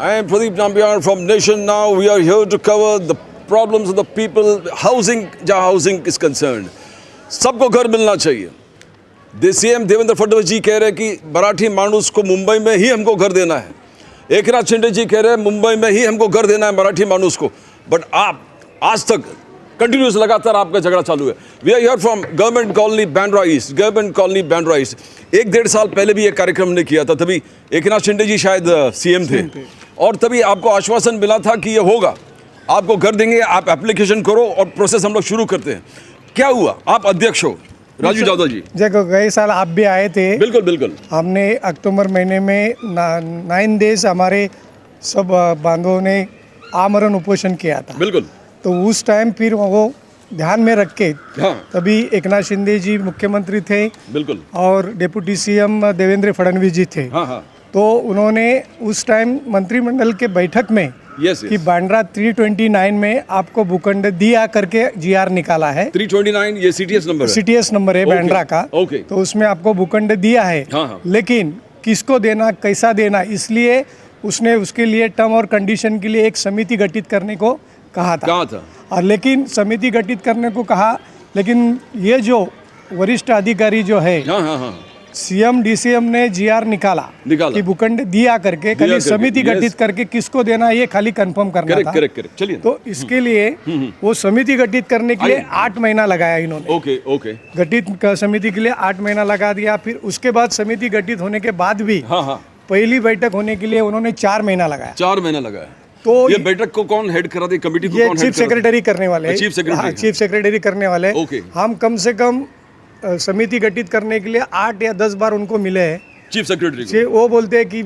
I am Pradeep Nambiar from Nation Now. We are here to cover the problems of the people, housing, जहाँ housing is concerned. सबको घर मिलना चाहिए. CM Devendra Fadnavis जी कह रहे हैं कि मराठी मानुस को मुंबई में ही हमको घर देना है. एकनाथ शिंदे जी कह रहे हैं मुंबई में ही हमको घर देना है मराठी मानुस को. बट आप आज तक कंटिन्यूस लगातार आपका झगड़ा चालू है. We are here from government colony Bandra East. Government colony Bandra East 1-1.5 साल पहले भी ये कार्यक्रम ने किया था. तभी एकनाथ शिंदे जी शायद सीएम थे और तभी आपको आश्वासन मिला था कि ये होगा, आपको घर देंगे, आप एप्लीकेशन करो और प्रोसेस हम लोग शुरू करते हैं. क्या हुआ? आप अध्यक्ष हो राजू यादव जी. देखो गए साल आप भी आए थे. बिल्कुल बिल्कुल. हमने अक्टूबर महीने में 9 डेज हमारे सब बांधवों ने आमरण उपोषण किया था. बिल्कुल. तो उस टाइम फिर वो ध्यान में रख के हाँ. तभी एकनाथ शिंदे जी मुख्यमंत्री थे. बिल्कुल. और डिप्टी सीएम देवेंद्र फडणवीस जी थे. हाँ हाँ. तो उन्होंने उस टाइम मंत्रिमंडल के बैठक में कि बांद्रा 329 में आपको भूखंड दिया करके जीआर निकाला है. 329 ये सीटीएस नंबर है. सीटीएस नंबर है बांद्रा का. तो उसमें आपको भूखंड दिया है. हाँ. लेकिन किसको देना, कैसा देना, इसलिए उसने उसके लिए टर्म और कंडीशन के लिए एक समिति गठित करने को कहा था. और लेकिन समिति गठित करने को कहा, लेकिन ये जो वरिष्ठ अधिकारी जो है सीएम डीसीएम ने जीआर निकाला कि भूखंड दिया करके खाली समिति गठित करके किसको देना ये खाली कंफर्म करना था. करेक्ट. चलिए. तो इसके लिए वो समिति गठित करने के लिए 8 महीना लगाया इन्होंने. ओके. गठित समिति के लिए 8 महीना लगा दिया. फिर उसके बाद समिति गठित होने के बाद भी पहली बैठक होने के लिए उन्होंने 4 महीना लगाया. 4 महीना लगाया. तो ये बैठक को कौन हेड करा दी? कमेटी को कौन हेड? चीफ सेक्रेटरी करने वाले. चीफ सेक्रेटरी करने वाले. हम कम से कम समिति गठित करने के लिए 8 या 10 बार उनको मिले हैं चीफ सेक्रेटरी. वो बोलते हैं कि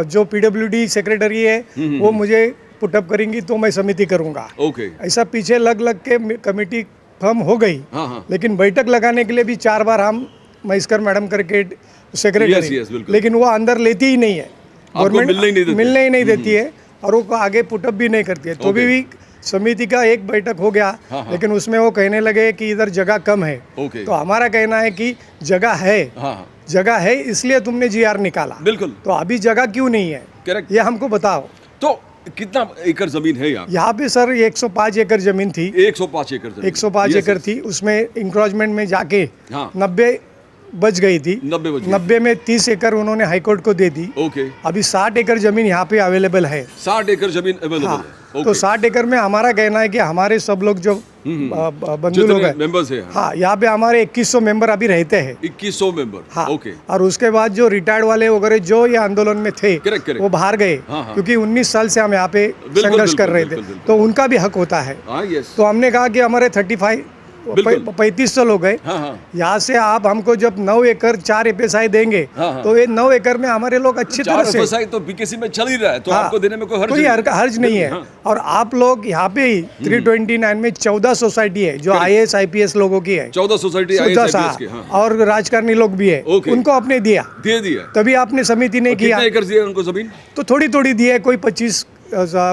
जो पीडब्ल्यूडी सेक्रेटरी है वो मुझे पुटअप करेंगी तो मैं समिति करूंगा. ऐसा पीछे लग के कमेटी फॉर्म हो गई. लेकिन बैठक लगाने के लिए भी 4 बार हम महेश्वर मैडम करके सेक्रेटरी, लेकिन वो अंदर लेती ही नहीं है. गवर्नमेंट मिलने ही नहीं देती है और वो आगे पुटअप भी नहीं करती है. तो भी समिति का एक बैठक हो गया. लेकिन उसमें वो कहने लगे कि इधर जगह कम है. तो हमारा कहना है कि जगह है इसलिए तुमने जीआर निकाला. बिल्कुल. तो अभी जगह क्यों नहीं है? करेक्ट. ये हमको बताओ. तो कितना एकड़ जमीन है यहाँ पे? सर 105 एकड़ जमीन थी. 105 एकड़ थी. उसमें इंक्रोचमेंट में जाके 90 बच गई थी. 90 में 30 एकड़ उन्होंने हाईकोर्ट को दे दी. अभी 60 एकड़ जमीन यहाँ पे अवेलेबल है. 60 एकड़ जमीन अवेलेबल है. तो 60 एकड़ में हमारा कहना है कि हमारे सब लोग जो बंधु लोग हैं, मेंबर्स हैं, हाँ, यहाँ पे हमारे 2100 मेंबर अभी रहते हैं. 2100 मेंबर. हाँ. और उसके बाद जो रिटायर्ड वाले वगैरह जो ये आंदोलन में थे वो बाहर गए. क्योंकि 19 साल से हम यहाँ पे संघर्ष कर रहे थे. तो उनका भी हक होता है. तो हमने कहा कि हमारे 3500 लोग हैं. यहाँ से आप हमको जब 9 एकड़ 4 एफएसआई देंगे तो ये 9 एकड़ में हमारे लोग अच्छी तरह से. 4 एफएसआई तो बीकेसी में चल ही रहा है. तो आपको देने में कोई हर्ज नहीं है. और आप लोग यहाँ पे ही 329 में 14 सोसाइटी है जो IAS IPS लोगों की है. 14 सोसाइटी और राजकारणी लोग भी है. उनको आपने दिया. तभी आपने समिति ने किया. कितना एकड़ दिया उनको जमीन? तो थोड़ी दी है. कोई 25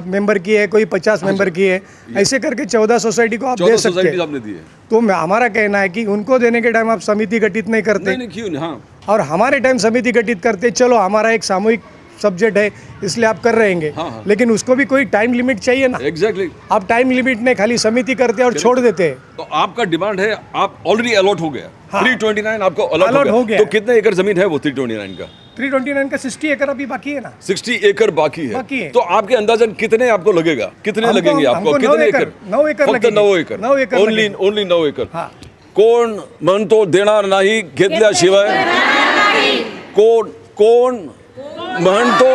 मेंबर की है, कोई 50 मेंबर की है. ऐसे करके 14 सोसाइटी को आप दे सकते हैं. तो हमारा कहना है कि उनको देने के टाइम आप समिति गठित नहीं करते. क्यों? और हमारे टाइम समिति गठित करते. चलो हमारा एक सामूहिक सब्जेक्ट है इसलिए आप कर रहेंगे. लेकिन उसको भी कोई टाइम लिमिट चाहिए ना. एग्जैक्टली. आप टाइम लिमिट नहीं, खाली समिति करते और छोड़ देते हैं. तो आपका डिमांड है, आप ऑलरेडी अलॉट हो गया. 329 आपको अलॉट हो गया. तो कितने एकड़ जमीन है वो 329 का? 329 का 60 एकड़ अभी बाकी है ना. 60 एकड़ बाकी है. तो आपके अंदाजन कितने आपको लगेगा? कितने लगेंगे आपको? कितने एकड़? 9 एकड़. 9 एकड़. ओनली 9 एकड़. कोण म्हणतो देणार नाही घेतल्याशिवाय? कोण म्हणतो?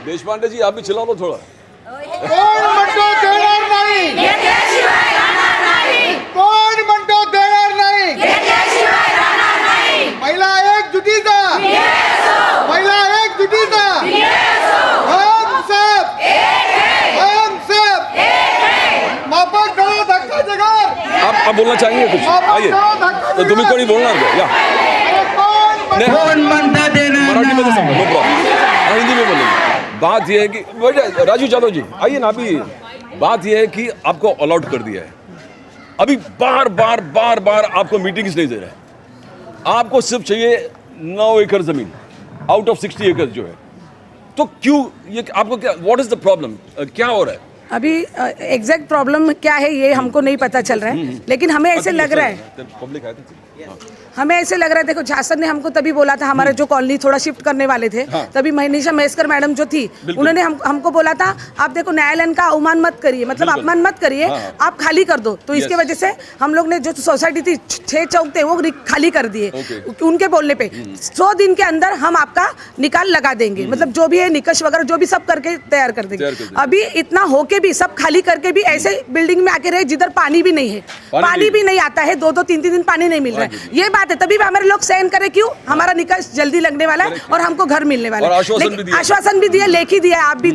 देशपांडे जी आप भी चिल्ला लो थोड़ा. कोण म्हणतो देणार नाही? घेतल्याशिवाय राहणार नाही. कोण म्हणतो देणार नाही? घेतल्याशिवाय राहणार नाही. महिला एकजुटीचा. महिला एकजुटीचा. हम सब एक है. हम सब एक है. माफक करो धक्काचे घर. आप बोलना चाहेंगे कुछ? आइए. तो तुम्ही कोणी बोलणार का? या. कोण म्हणता देणार? मराठी में समझो. No problem. हिंदी में बोलेंगे. बात यह है कि राजू यादव जी आइए ना. अभी बात यह है कि आपको अलॉट कर दिया है. अभी बार बार आपको मीटिंग्स नहीं दे रहे हैं. आपको सिर्फ चाहिए 9 एकड़ जमीन. आउट ऑफ 60 एकर्स जो है, तो क्यों ये आपको क्या, व्हाट इज द प्रॉब्लम, क्या हो रहा है? अभी एग्जैक्ट प्रॉब्लम क्या है ये हमको नहीं पता चल रहा है, लेकिन हमें ऐसे लग रहा है, पब्लिक आया था, हमें ऐसे लग रहा है, देखो शासन ने हमको तभी बोला था, हमारे जो कॉलोनी थोड़ा शिफ्ट करने वाले थे, तभी मनीषा महेश्कर मैडम जो थी उन्होंने हमको बोला था आप देखो न्यायालय का अवमान मत करिए, मतलब अपमान मत करिए, आप खाली कर दो। तो इसके वजह से हम लोग ने जो सोसाइटी थी 6 चौक थे वो खाली कर दिए उनके बोलने पे। 100 दिन के अंदर हम आपका निकाल लगा देंगे, मतलब जो भी है निकष वगैरह जो भी सब करके तैयार कर देंगे। अभी इतना होके भी सब खाली करके भी ऐसे बिल्डिंग में आके रहे जिधर पानी भी नहीं है, पानी भी नहीं आता है, 2-2 3-3 दिन पानी नहीं मिल रहा है। ये बात है, तभी हमारे लोग सहन करे, क्यों? हमारा निकास जल्दी लगने वाला है और हमको घर मिलने वाला है। आश्वासन भी दिया, लेख ही दिया, आप भी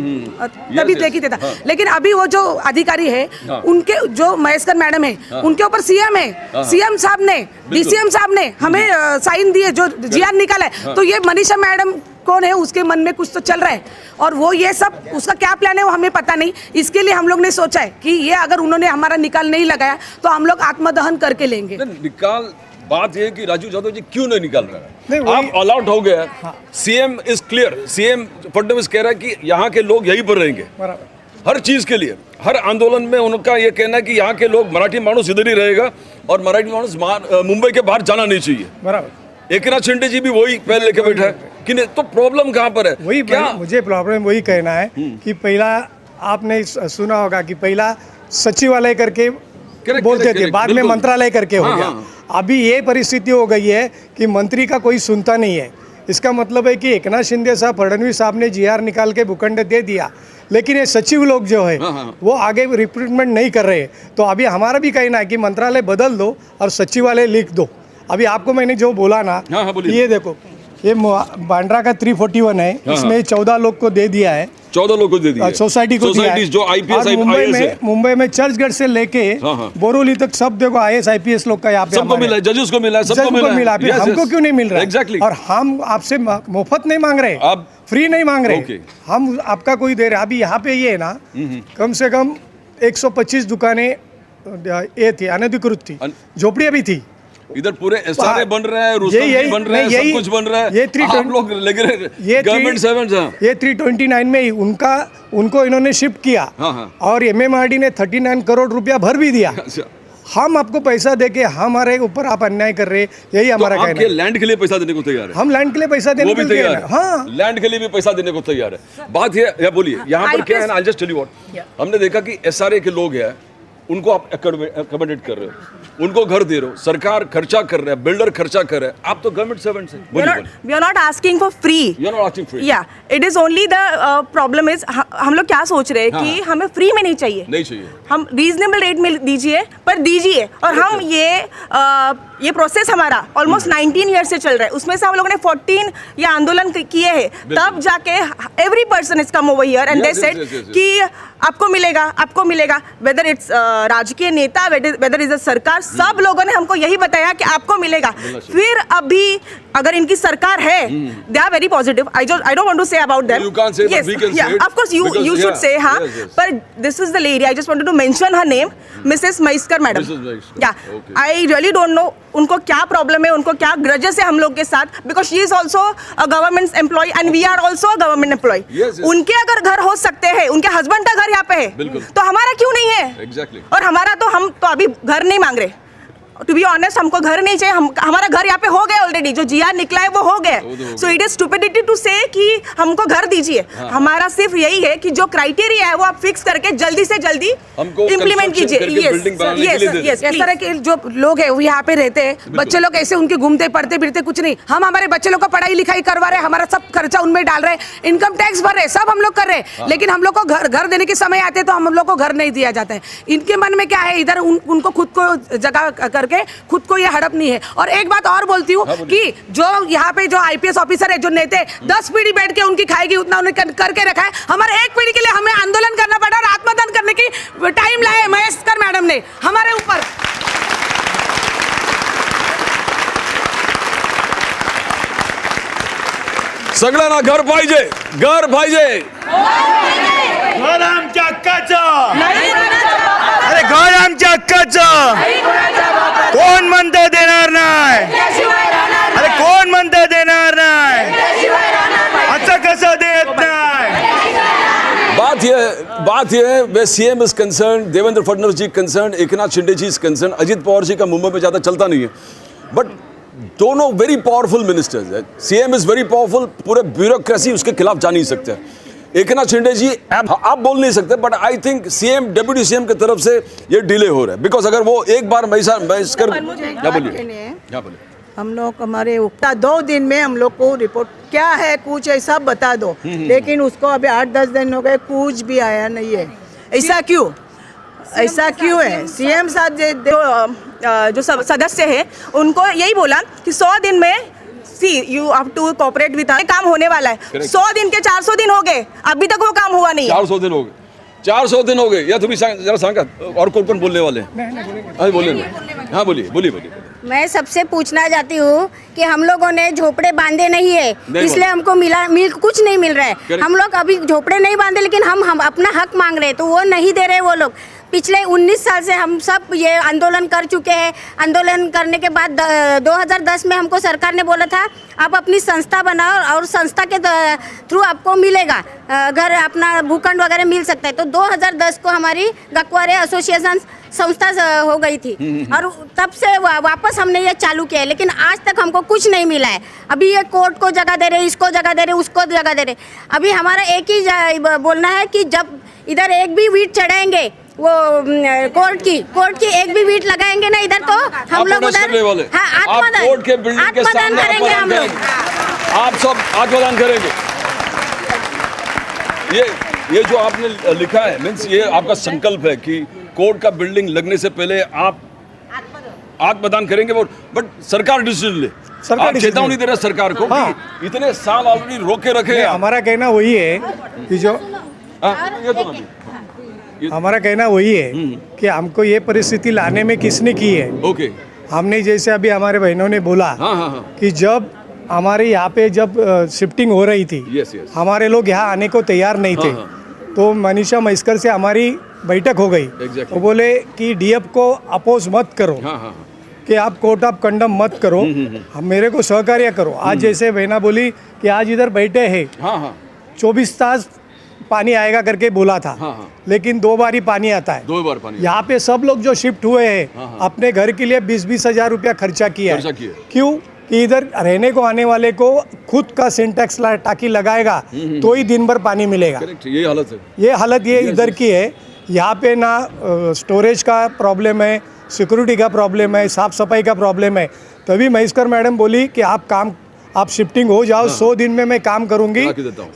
तभी लेख ही देता। लेकिन अभी वो जो अधिकारी है उनके, जो महेश्कर मैडम है उनके ऊपर सीएम है, सीएम साहब ने, डीसीएम साहब ने हमें साइन दिए जो जीआर निकाला है। तो ये मनीषा मैडम कौन है, उसके मन में कुछ तो चल रहा है, और वो ये सब उसका क्या प्लान है वो हमें पता नहीं। इसके लिए हम लोग ने सोचा है कि ये अगर उन्होंने हमारा निकाल नहीं लगाया तो हम लोग आत्मदहन करके लेंगे। निकाल, बात ये है कि राजू यादव जी क्यों नहीं निकाल रहा है? आप ऑल आउट हो गया, CM is clear, CM Fadnavis कह रहा है कि यहाँ के लोग यहीं पर रहेंगे हर चीज के लिए, हर आंदोलन में उनका ये कहना है कि यहाँ के लोग, मराठी मानुस इधर ही रहेगा और मराठी मानुस मुंबई के बाहर जाना नहीं चाहिए। बराबर, एकनाथ शिंदे जी भी वही पहले लेके बैठा है कि नहीं, तो प्रॉब्लम कहाँ पर है? वही क्या मुझे प्रॉब्लम वही कहना है कि पहला आपने सुना होगा कि पहला सचिवालय करके बोलते थे, बाद में मंत्रालय करके हो गया। अभी ये परिस्थिति हो गई है कि मंत्री का कोई सुनता नहीं है। इसका मतलब है कि एकनाथ शिंदे साहब, फडणवीस साहब ने जीआर निकाल के भूखंड दे दिया, लेकिन ये सचिव लोग जो है वो आगे रिक्रूटमेंट नहीं कर रहे। तो अभी हमारा भी कहना है कि मंत्रालय बदल दो और सचिवालय लिख दो। अभी आपको मैंने जो बोला ना, ये देखो, ये बांद्रा का 341 है, इसमें 14 लोग को दे दिया है, 14 लोग को दे दिया, सोसाइटी को दिया है। जो आईपीएस मुंबई में चर्चगेट से लेके बोरोली तक सब देखो IAS IPS लोग का यहाँ पे सबको मिला है, जजेस को मिला है, सबको मिला है, हमको क्यों नहीं मिल रहा है? एग्जैक्टली। और हम आपसे मुफ्त नहीं मांग रहे, आप फ्री नहीं मांग रहे, हम आपका कोई दे रहे। अभी यहाँ पे ये है ना, कम से कम 125 दुकानें ये थी, अनधिकृत थी, झोपड़ियाँ भी थी। इधर पूरे एसआरए बन रहे हैं, रुस्तम बन रहे हैं, सब कुछ बन रहा है। ये आप लोग लगे रहे गवर्नमेंट सर्वेंट्स हैं। ये 329 में ही उनको इन्होंने शिफ्ट किया और MMRD ने 39 करोड़ रुपया भर भी दिया। हम आपको पैसा देके हमारे ऊपर आप अन्याय कर रहे, यही हमारा कहना है। आपके लैंड के लिए पैसा देने को तैयार है, हम लैंड के लिए पैसा देने को तैयार है। हाँ, लैंड के लिए भी पैसा देने को तैयार है। बात ये बोलिए, यहाँ पर क्या है ना, I just tell you what, हमने देखा कि एसआरए के लोग हैं, उनको आप अकोमोडेट कर रहे हो, उनको घर दे रहे हो, सरकार खर्चा कर रहा है, बिल्डर खर्चा कर रहा है, आप तो गवर्नमेंट सर्वेंट्स हैं। We are not asking for free. You are not asking free. Yeah, it is only the problem is हम लोग क्या सोच रहे हैं कि हमें फ्री में नहीं चाहिए, हम रीजनेबल रेट में दीजिए, पर दीजिए। और हम ये प्रोसेस हमारा ऑलमोस्ट 19 ईयर से चल रहा है, उसमें से हम लोगों ने 14 ये आंदोलन किए हैं, तब जाके every person is come over here and they said कि आपको मिलेगा, वेदर इट्स राजकीय नेता, वेदर इज सरकार, सब लोगों ने हमको यही बताया कि आपको मिलेगा। फिर अभी अगर इनकी सरकार है, they are very positive, I don't want to say about them, you can't say, but we can say it, of course you should say, हाँ, पर this is the lady, I just wanted to mention her name, Mrs Maheshkar madam. या I really don't know उनको क्या problem है, उनको क्या grudges है हम लोग के साथ, because she is also a government employ and we are also a government employ. उनके अगर घर हो सकते हैं, उनके हस्बैंड का घर यहाँ पे है, तो हमारा क्यों नहीं है? Exactly. और हमारा तो, हम तो अभी घर नहीं मांग रहे, टू बी ऑनेस्ट, हमको घर नहीं चाहिए, हमारा घर यहाँ पे हो गया ऑलरेडी, जो जीआर निकला है वो हो गया। So it is stupidity to say कि हमको घर दीजिए। हमारा सिर्फ यही है कि जो क्राइटेरिया है वो आप फिक्स करके जल्दी से जल्दी इम्प्लीमेंट कीजिए। यस, इस तरह के जो लोग हैं वो यहाँ पे रहते हैं, बच्चे लोग ऐसे उनके घूमते पढ़ते फिरते कुछ नहीं, हम हमारे बच्चे लोग को पढ़ाई लिखाई करवा रहे, हमारा सब खर्चा उनमें डाल रहे, इनकम टैक्स भर रहे, सब हम लोग कर रहे, लेकिन हम लोग को घर देने के समय आते तो हम लोग को घर नहीं दिया जाता है। इनके मन में क्या है, इधर उनको खुद को जगह करके खुद को ये हड़प नहीं है। और एक बात और बोलती हूँ कि जो यहाँ पे जो IPS ऑफिसर है, जो नेता 10 पीढ़ी बैठ के उनकी खाएगी उतना उन्हें करके रखा है, हमारे एक पीढ़ी के लिए हमें आंदोलन करना पड़ा और आत्मदान करने की टाइम लाया महेश्कर मैडम ने हमारे ऊपर। सगळ्यांना घर पाहिजे, घर पाहिजे, घर आमच्या हक्काचं, अरे घर आमच्या हक्काचं, कोण म्हणतं देणार नाही, अरे कोण म्हणतं देणार नाही, बात ये है, way CM is concern, Devendra Fadnavis ji concern, Eknath Shinde ji is concern, Ajit Pawar ji का मुंबई में ज़्यादा चलता नहीं है, बट दोनों वेरी पावरफुल मिनिस्टर्स है। सीएम इज वेरी पावरफुल, पूरे ब्यूरोक्रेसी उसके खिलाफ जा नहीं सकते। एकनाथ शिंदे जी आप बोल नहीं सकते, but I think CM deputy CM की तरफ से ये डिले हो रहा है, बिकॉज अगर वो एक बार बोलिए हम लोग हमारे उक्ता 2 दिन में हम लोग को रिपोर्ट क्या है कुछ ऐसा बता दो, लेकिन उसको अभी 8-10 दिन हो गए, कुछ भी आया नहीं है। ऐसा क्यों है? सीएम साहब जो सदस्य है उनको यही बोला कि 100 दिन में you have to cooperate with काम होने वाला है। 100 दिन के 400 दिन हो गए, अभी तक वो काम हुआ नहीं है। 400 दिन हो गए, 400 दिन हो गए। या तुम्ही जरा सांगा और कौन बोलने वाले हैं? अरे बोलिए ना, हाँ बोलिए। मैं सबसे पूछना चाहती हूँ कि हम लोगों ने झोपड़े बांधे नहीं है, इसलिए हमको कुछ नहीं मिल रहा है। हम लोग अभी झोपड़े नहीं बांधे, लेकिन हम अपना हक मांग रहे हैं, तो वो नहीं दे रहे वो लोग। पिछले 19 साल से हम सब ये आंदोलन कर चुके हैं। आंदोलन करने के बाद 2010 में हमको सरकार ने बोला था आप अपनी संस्था बनाओ और संस्था के थ्रू आपको मिलेगा घर, अपना भूखंड वगैरह मिल सकता है। तो 2010 को हमारी गकवारे एसोसिएशन संस्था हो गई थी और तब से वापस हमने ये चालू किया है, लेकिन आज तक हमको कुछ नहीं मिला है। अभी ये कोर्ट को जगह दे रहे, इसको जगह दे रहे, उसको जगह दे रहे। अभी हमारा एक ही बोलना है कि जब इधर एक भी वीट चढ़ाएंगे, वो कोर्ट की एक भी वीट लगाएंगे ना इधर, तो हम लोग उधर आत्मदान करेंगे। हम लोग आप सब आत्मदान करेंगे। ये जो आपने लिखा है, मीन्स ये आपका संकल्प है कि कोर्ट का बिल्डिंग लगने से पहले आप आत्मदान करेंगे, बट सरकार डिसीजन ले। आप चेतावनी दे रहे सरकार को कि इतने साल ऑलरेडी रोके रखे। हमारा कहना वही है कि हमारा कहना वही है कि हमको ये परिस्थिति लाने में किसने की है। ओके, हमने जैसे अभी हमारे बहनों ने बोला कि जब हमारे यहाँ पे जब शिफ्टिंग हो रही थी, हमारे लोग यहाँ आने को तैयार नहीं थे, तो मनीषा महेश्कर से हमारी बैठक हो गई। वो बोले कि डीएफ को अपोज मत करो, कि आप कोर्ट ऑफ कंडम मत करो, हम मेरे को सहकार्य करो। आज जैसे बहना बोली कि आज इधर बैठे हैं, 24 तास पानी आएगा करके बोला था, लेकिन 2 बार ही पानी आता है। 2 बार पानी। यहाँ पे सब लोग जो शिफ्ट हुए हैं अपने घर के लिए 20-20 हजार रुपया खर्चा किया है। क्यों? कि इधर रहने को आने वाले को खुद का सिंटेक्स टाकी लगाएगा तो ही दिन भर पानी मिलेगा। ये हालत है, ये हालत इधर की है। यहाँ पे ना स्टोरेज का प्रॉब्लम है, सिक्योरिटी का प्रॉब्लम है, साफ सफाई का प्रॉब्लम है। तभी महेश्कर मैडम बोली कि आप शिफ्टिंग हो जाओ, 100 दिन में मैं काम करूंगी,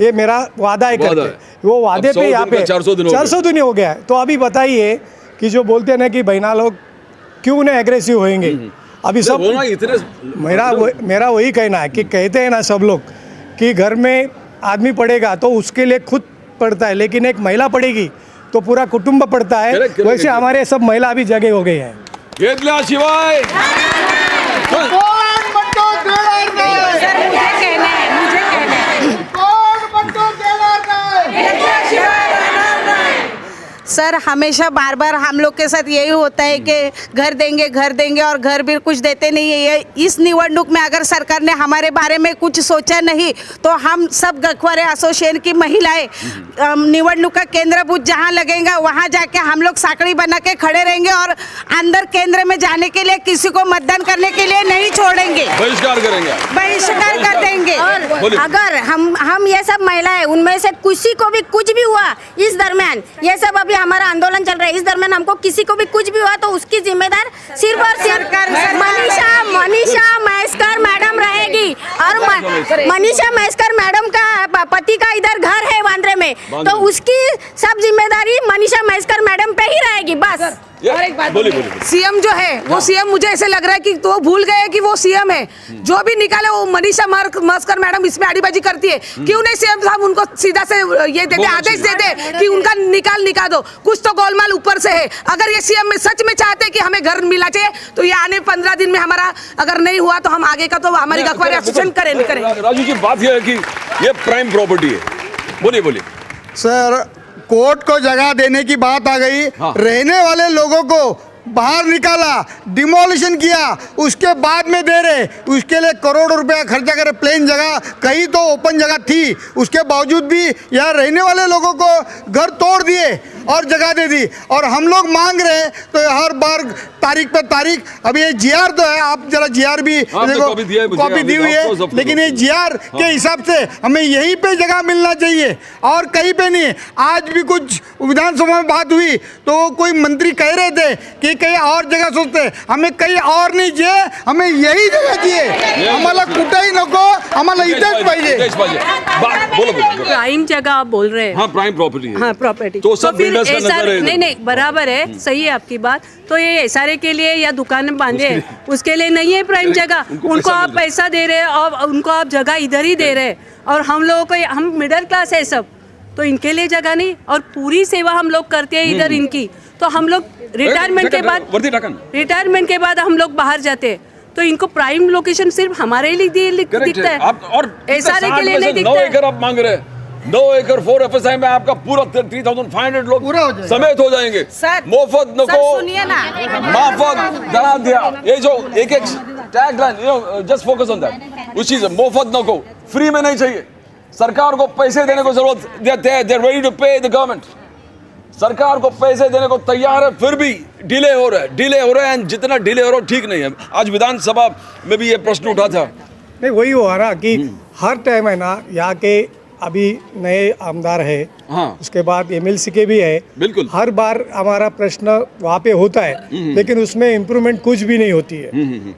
ये मेरा वादा है करके। वो वादे पे यहाँ पे 400 दिन हो गया है। तो अभी बताइए कि जो बोलते हैं ना कि बहना लोग क्यों नहीं एग्रेसिव होंगे, अभी सब मेरा वही कहना है कि कहते हैं ना सब लोग कि घर में आदमी पड़ेगा तो उसके लिए खुद पड़ता है, लेकिन एक महिला पड़ेगी तो पूरा कुटुंब पड़ता है। वैसे हमारे सब महिला अभी जगह हो गई है। शिवाय सर हमेशा बार बार हम लोग के साथ यही होता है कि घर देंगे और घर भी कुछ देते नहीं है। ये इस निवडणूक में अगर सरकार ने हमारे बारे में कुछ सोचा नहीं तो हम सब गखवारे एसोसिएशन की महिलाएं निवडणूक का केंद्र बूथ जहां लगेगा वहां जाके हम लोग साकड़ी बना के खड़े रहेंगे और अंदर केंद्र में जाने के लिए किसी को मतदान करने के लिए नहीं छोड़ेंगे, बहिष्कार कर देंगे। और अगर हम ये सब महिलाएं उनमें से किसी को भी कुछ भी हुआ इस दरमियान, ये सब अभी हमारा आंदोलन चल रहा है, इस दरमियान हमको किसी को भी कुछ भी हुआ तो उसकी जिम्मेदार सिर्फ और सिर्फ मनीषा महेश्कर मैडम रहेगी। और मनीषा महेश्कर मैडम का पति का इधर घर है बांद्रे में, तो उसकी सब जिम्मेदारी मनीषा महेश्कर मैडम पे ही रहेगी बस। और एक बात सीएम जो है वो सीएम मुझे ऐसे लग रहा है कि तो भूल गए कि वो सीएम है। जो भी निकाले वो मनीषा महेश्कर मैडम इसमें आड़ीबाजी करती है। क्यों नहीं सीएम साहब उनको सीधा से ये देते, आदेश देते कि उनका निकाल दो। कुछ तो गोलमाल ऊपर से है। अगर ये सीएम में सच में चाहते कि हमें घर मिला चाहिए तो ये आने 15 दिन में हमारा अगर नहीं हुआ तो हम आगे का तो हमारी गखवारी एसोसिएशन करेंगे। राजू जी बात यह है कि ये प्राइम प्रॉपर्टी है। बोलिए सर, कोर्ट को जगह देने की बात आ गई, रहने वाले लोगों को बाहर निकाला, डिमोलिशन किया, उसके बाद में दे रहे, उसके लिए करोड़ों रुपया खर्चा करे। प्लेन जगह कहीं तो ओपन जगह थी, उसके बावजूद भी यहाँ रहने वाले लोगों को घर तोड़ दिए और जगह दे दी। और हम लोग मांग रहे हैं तो हर बार तारीख पे तारीख, अभी ये जीआर तो है, आप जरा जीआर भी देखो, कॉपी दी हुई है, लेकिन ये जीआर के हिसाब से हमें यहीं पे जगह मिलना चाहिए और कहीं पे नहीं। आज भी कुछ विधानसभा में बात हुई तो कोई मंत्री कह रहे थे कि कहीं और जगह सोचते, हमें कहीं और नहीं चाहिए, हमें यही जगह चाहिए। हमारा कुठेही नको, हमारा इथेच पाहिजे। प्राइम जगह आप बोल रहे हैं। हाँ, प्राइम प्रॉपर्टी है। हाँ, प्रॉपर्टी तो सब फिर बिल्डर्स का नजर है इधर। नहीं बराबर है, सही है आपकी बात। तो ये एसआरए के लिए या दुकान बांधे उसके लिए नहीं है प्राइम जगह। उनको आप पैसा दे रहे हैं और उनको आप जगह इधर ही दे रहे हैं, और हम लोगों को, हम मिडिल क्लास है सब, तो इनके लिए जगह नहीं। और पूरी सेवा हम लोग करते हैं इधर इनकी। तो हम लोग रिटायरमेंट के बाद हम लोग बाहर जाते हैं, तो इनको प्राइम लोकेशन सिर्फ हमारे लिए दिखता है, और एसआरए के लिए नहीं दिखता 9 है। एकड़ आप मांग रहे हैं, 9 एकड़ 4 FSI में आपका पूरा 3500 लोग पूरा हो जाएगा। समेत हो जाएंगे। सर, मुफ्त नको, सुनिए ना, माफक दरा दिया, ये जो एक tag line, just focus on that, उस चीज मुफ्त नको, फ्री में नहीं चाहिए। सरकार को पैसे देने को जरूरत, दे आर रेडी टू पे द गवर्नमेंट। सरकार को पैसे देने को तैयार है, फिर भी डिले हो रहा है, एंड जितना डिले हो रहा है ठीक नहीं है। आज विधानसभा में भी ये प्रश्न उठा था। नहीं, वही हुआ ना कि हर टाइम है ना, यहाँ के अभी नए आमदार है, हाँ। उसके बाद एमएलसी के भी है, बिल्कुल। हर बार हमारा प्रश्न वहाँ पे होता है, लेकिन उसमें इम्प्रूवमेंट कुछ भी नहीं होती है।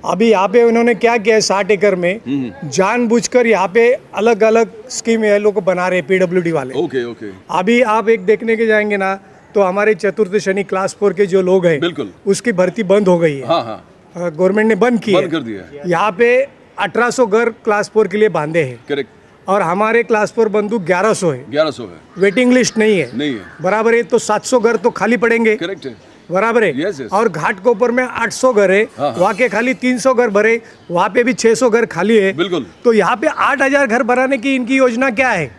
अभी यहाँ पे उन्होंने क्या किया है, 60 एकड़ में जानबूझकर यहाँ पे अलग अलग स्कीम ये लोग बना रहे हैं, PWD वाले। ओके। अभी आप एक देखने के जाएंगे ना, तो हमारे चतुर्थ श्रेणी क्लास 4 के जो लोग हैं, बिल्कुल, उसकी भर्ती बंद हो गई है। हाँ। गवर्नमेंट ने बंद कर दिया है। यहाँ पे 1800 घर क्लास 4 के लिए बांधे हैं, करेक्ट। और हमारे क्लास 4 बंधु 1100 है। 1100 है, वेटिंग लिस्ट नहीं है। बराबर है, तो 700 घर तो खाली पड़ेंगे। करेक्ट है, बराबर है। Yes, yes. और घाट कोपर में 800 घर है, वहाँ के खाली 300 घर भरे, वहाँ पे भी 600 घर खाली है। बिल्कुल। तो यहाँ पे 8000 घर बनाने की इनकी योजना क्या है?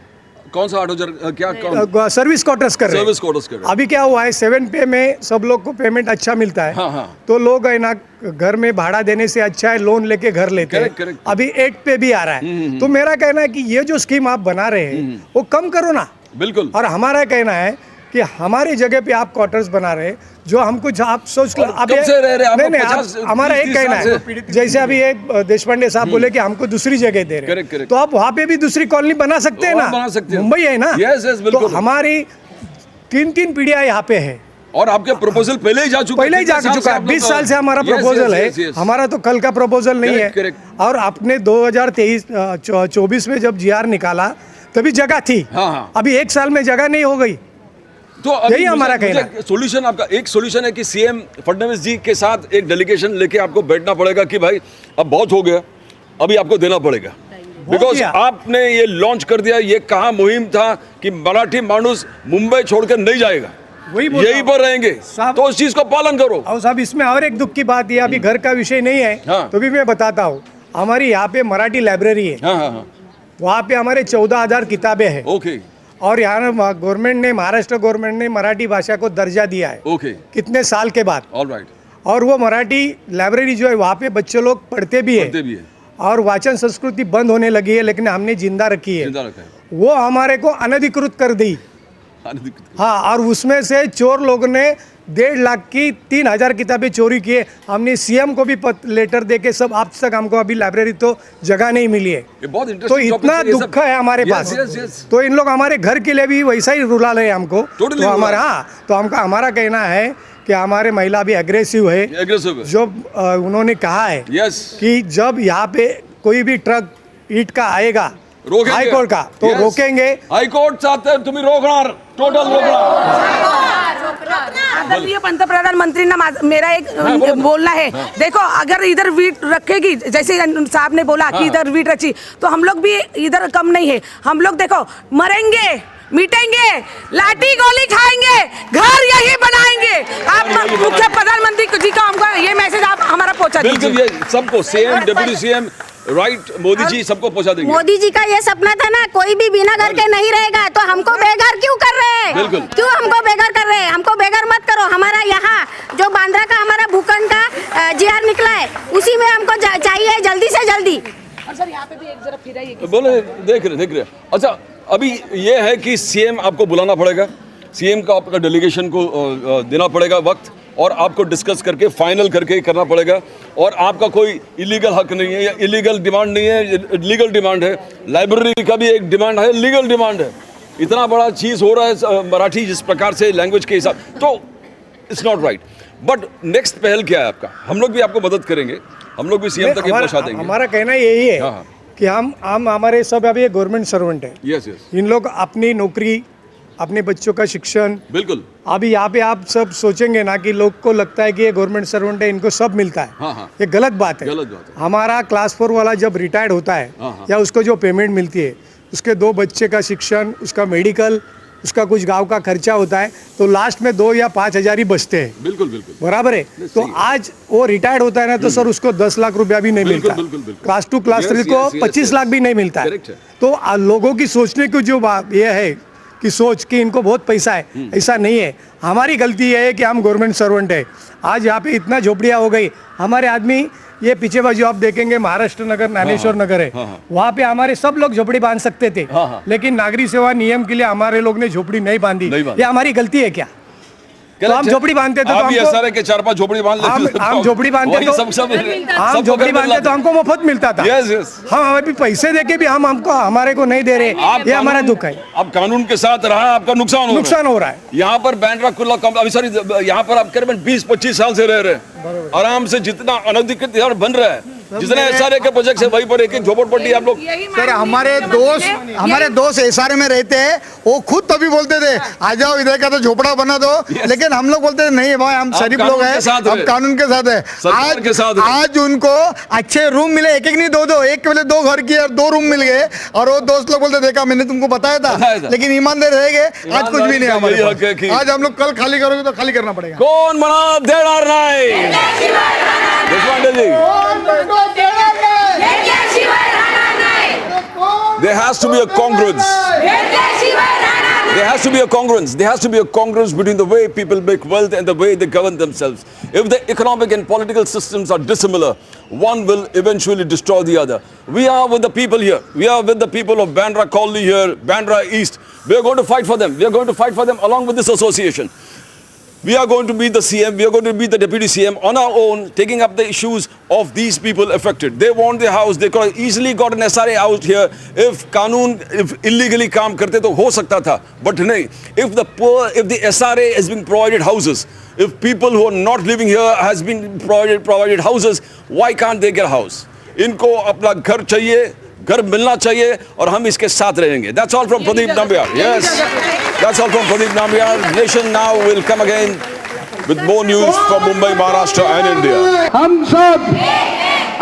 कौन सा 8000 क्या? सर्विस क्वार्टर्स कर रहे हैं। सर्विस क्वार्टर्स कर रहे हैं। अभी क्या हुआ है, 7 पे में सब लोग को पेमेंट अच्छा मिलता है। हाँ। तो लोग है ना, घर में भाड़ा देने से अच्छा है लोन लेके घर लेते हैं। correct. अभी 8 पे भी आ रहा है। तो मेरा कहना है कि ये जो स्कीम आप बना रहे हैं वो कम करो ना। बिल्कुल। और हमारा कहना है कि हमारी जगह पे आप क्वार्टर्स बना रहे हैं, जो हमको आप सोच कर कब से रह रहे हैं? नहीं, आप हमारा एक 30 कहना साल है, जैसे अभी एक देशपांडे साहब बोले कि हमको दूसरी जगह दे रहे हैं, Correct. तो आप वहाँ पे भी दूसरी कॉलोनी बना सकते हैं ना। बना सकते हैं। मुंबई है ना। Yes, तो बिल्कुल। हमारी 3 पीढ़ियाँ यहाँ पे है, और आपके प्रपोजल पहले ही जा चुका है। 20 साल से हमारा प्रपोजल है। हमारा तो कल का प्रपोजल नहीं है। और आपने 2023-24 में जब GR निकाला तभी जगह थी। हाँ। अभी 1 साल में जगह नहीं हो गई। तो यही हमारा कहना है। सॉल्यूशन आपका एक सॉल्यूशन है कि सीएम फडणवीस जी के साथ एक डेलीगेशन लेके आपको बैठना पड़ेगा कि भाई अब बहुत हो गया, अभी आपको देना पड़ेगा। बिकॉज आपने ये लॉन्च कर दिया, ये कहा मुहिम था कि मराठी मानुस मुंबई छोड़कर नहीं जाएगा, यहीं पर रहेंगे, तो उस चीज को पालन करो। और साहब, इसमें और एक दुख की बात ये, अभी घर का विषय नहीं है। हाँ। तो भी मैं बताता हूँ, हमारी यहाँ पे मराठी लाइब्रेरी है। हाँ। वहाँ पे हमारे 14000 किताबें हैं। ओके। और यहाँ गवर्नमेंट ने, महाराष्ट्र गवर्नमेंट ने मराठी भाषा को दर्जा दिया है। ओके। कितने साल के बाद। ऑलराइट। और वो मराठी लाइब्रेरी जो है वहाँ पे बच्चे लोग पढ़ते भी है। और वाचन संस्कृति बंद होने लगी है, लेकिन हमने जिंदा रखी है। वो हमारे को अनधिकृत कर दी। हाँ, और उसमें से चोर लोगों ने 1.5 लाख की 3000 किताबें चोरी किए। हमने सीएम को भी लेटर देके सब, अब तक हमको अभी लाइब्रेरी तो जगह नहीं मिली है। तो इतना दुख है हमारे पास। तो इन लोग हमारे घर के लिए भी वैसा ही रुला रहे हमको। तो हमारा, हाँ, तो हमारा कहना है कि हमारे महिला भी एग्रेसिव है। जो उन्होंने कहा है कि जब यहाँ पे कोई भी ट्रक ईंट का आएगा हाईकोर्ट का, तो रोकेंगे। हाईकोर्ट चाहते हैं तुम्हें रोकना, टोटल रोकना। आदरणीय पंतप्रधान मंत्री ना, मेरा एक बोलना है। देखो, अगर इधर वीट रखेगी, जैसे साहब ने बोला कि इधर वीट रखी, तो हम लोग भी इधर कम नहीं है। हम लोग देखो मरेंगे, मिटेंगे, लाठी गोली खाएंगे, घर यही बनाएंगे। आप मुख्य प्रधानमंत्री जी को हमको ये मैसेज आप हमारा पहुंचा दीजिए। बिल्कुल, ये सबको, CM, deputy CM, right, Modi ji सबको पहुंचा देंगे। मोदी जी का ये सपना था ना, कोई भी बिना घर के नहीं रहेगा, तो हमको बेघर क्यों कर रहे हैं? बिल्कुल। क्यों हमको बेघर कर रहे हैं? हमको बेघर मत करो। हमारा यहाँ जो बांद्रा का हमारा भूखंड का जीआर निकला है, उसी में हमको चाहिए जल्दी से जल्दी। और सर यहाँ पे भी एक जरा फिराइए। बोले, देख रहे। अच्छा, अभी ये है कि सीएम आपको बुलाना पड़ेगा, सीएम का आपका डेलीगेशन को देना पड़ेगा वक्त, और आपको डिस्कस करके फाइनल करके करना पड़ेगा। और आपका कोई इलीगल हक नहीं है या इलीगल डिमांड नहीं है, लीगल डिमांड है। लाइब्रेरी का भी एक डिमांड है, लीगल डिमांड है। इतना बड़ा चीज़ हो रहा है मराठी जिस प्रकार से लैंग्वेज के हिसाब, तो it's not right. But next पहल क्या है आपका? हम लोग भी आपको मदद करेंगे, हम लोग भी सीएम तक ये पहुंचा देंगे। हमारा कहना यही है कि हम हमारे सब अभी गवर्नमेंट सर्वेंट है। यस यस, इन लोग अपनी नौकरी, अपने बच्चों का शिक्षण, बिल्कुल। अभी यहाँ पे आप सब सोचेंगे ना कि लोग को लगता है कि ये गवर्नमेंट सर्वेंट है, इनको सब मिलता है। हाँ। ये गलत बात है। गलत बात है। हमारा क्लास 4 वाला जब रिटायर्ड होता है या उसको जो पेमेंट मिलती है, उसके 2 बच्चे का शिक्षण, उसका मेडिकल, उसका कुछ गांव का खर्चा होता है, तो लास्ट में 2 या 5 हजार ही बचते हैं। बिल्कुल बिल्कुल बराबर है। तो आज वो रिटायर्ड होता है ना, तो सर उसको 10 लाख रुपया भी नहीं मिलता। क्लास 2 क्लास 3 को 25 लाख भी नहीं मिलता है। तो लोगों की सोचने की जो बात यह है कि सोच कि इनको बहुत पैसा है, ऐसा नहीं है। हमारी गलती यह है कि हम गवर्नमेंट सर्वेंट है। आज यहाँ पे इतना झोपड़ियाँ हो गई, हमारे आदमी ये पीछे बाजू आप देखेंगे महाराष्ट्र नगर, ज्ञानेश्वर नगर है, वहाँ पे हमारे सब लोग झोपड़ी बांध सकते थे, लेकिन नागरिक सेवा नियम के लिए हमारे लोग ने झोपड़ी नहीं बांधी। ये हमारी गलती है क्या? तो हम झोपड़ी बांधते थे, आप ये सारे के 4-5 झोपड़ी बांध लेते। हम झोपड़ी बांधते तो हम झोपड़ी बांधते तो हमको मुफ्त मिलता था। हम अभी पैसे देके भी हम हमको हमारे को नहीं दे रहे, ये हमारा दुख है। आप कानून के साथ रहा, आपका नुकसान हो रहा है। यहाँ पर बैंड्रा कुल्ला सॉरी, यहाँ पर आप करीबन 20-25 साल से रह रहे, आराम से जितना अनधिकृत बन रहा है, जितने एसआरए के प्रोजेक्ट है, वहीं पर एक झोपड़पट्टी आप लोग। सर हमारे दोस्त एसआरए में रहते हैं, वो खुद तभी बोलते थे आ जाओ इधर का तो झोपड़ा बना दो, लेकिन हम लोग बोलते थे नहीं भाई हम शरीफ लोग हैं, हम कानून के साथ है। आज उनको अच्छे रूम मिले, एक नहीं 2-2, एक के 2 घर की और 2 रूम मिल गए, और वो दोस्त लोग बोलते देखा मैंने तुमको बताया था, लेकिन ईमानदार रह गए। आज कुछ भी नहीं हमारे पास। आज हम लोग कल खाली करोगे तो खाली करना पड़ेगा। कौन बना देणार नहीं? There has to be a congruence. There has to be a congruence. There has to be a congruence between the way people make wealth and the way they govern themselves. If the economic and political systems are dissimilar, one will eventually destroy the other. We are with the people here. We are with the people of Bandra Colony here, Bandra East. We are going to fight for them. We are going to fight for them along with this association. We are going to be the CM, we are going to be the deputy CM on our own, taking up the issues of these people affected. They want their house, they could have easily got an SRA out here. If कानून if illegally काम करते तो हो सकता था, but नहीं. If the SRA has been provided houses, if people who are not living here has been provided houses, why can't they get a house? इनको अपना घर चाहिए, घर मिलना चाहिए, और हम इसके साथ रहेंगे. That's all from Pradeep Nambiar. Yes, that's all from Pradeep Nambiar. Nation Now will come again with more news from Mumbai, Maharashtra and India. हम सब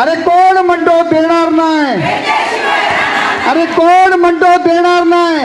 अरे कोण म्हणतो देणार नाही, अरे कोण म्हणतो देणार नाही.